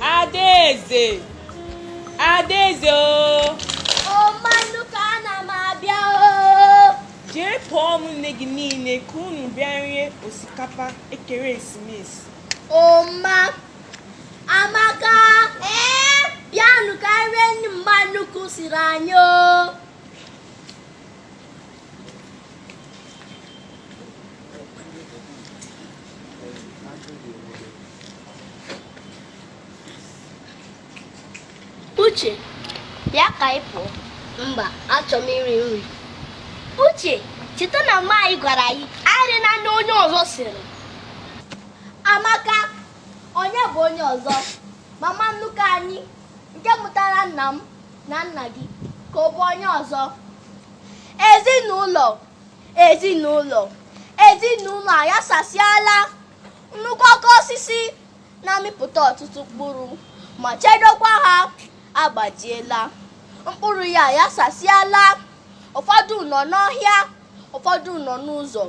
Adaeze! Adaeze o! Manuka ana m abịa o! Jee kpọọ ụmụnne gị niile ka unu bịa rie osikapa ekeresimesi. Amaka! Bịanụ ka rie nri Mmanuka siri anyị o! Uche, bịa ka ị pụọ. Mba, achọrọ m iri nri. Uche, cheta na mma anyị gwara anyị arịna na onye ọzọ sịrị. Amaka, onye bụ onye ọzọ? Mama nnukwu anyị nke mụtara nna m na nna gị ka ọ bụ onye ọzọ? Ezinụlọ ayasasịala nnukwu oke osisi na-amịpụta ọtụtụ mkpụrụ ma chedokwa ha agbajiela. Mkpụrụ ya ayasasịala, ụfọdụ nọ n'ọhịa, ụfọdụ nọ n'ụzọ.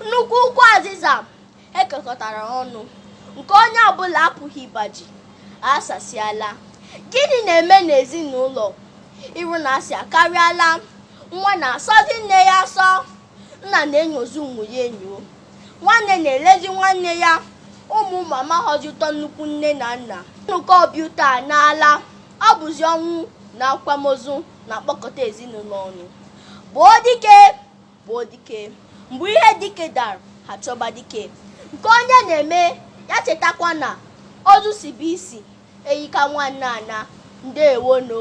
Nnukwu ukwu azịza ekekọtara ọnụ nke onye ọbụla apụghị ịgbaji asasịala. Gịnị na-eme n'ezinụlọ? Iru na asị akarịala. Nwa na-asọzi nne ya asọ, nna na-enyozi ụmụ ya enyo, nwanne na-elezi nwanne ya. Ụmụ mama họzi ụtọ nnukwu nne na nna. Nnukwu obi ụtọ a n'ala. Ọ bụzi ọnwụ na akwamozu na-akpọkọta ezinụlọ ọnụ. Gboo dike, mgbe ihe dike dara ha chọba dike. Nke onye na-eme ya chetakwa na ozu si bụ isi eyika nwanne ana. Ndeewono.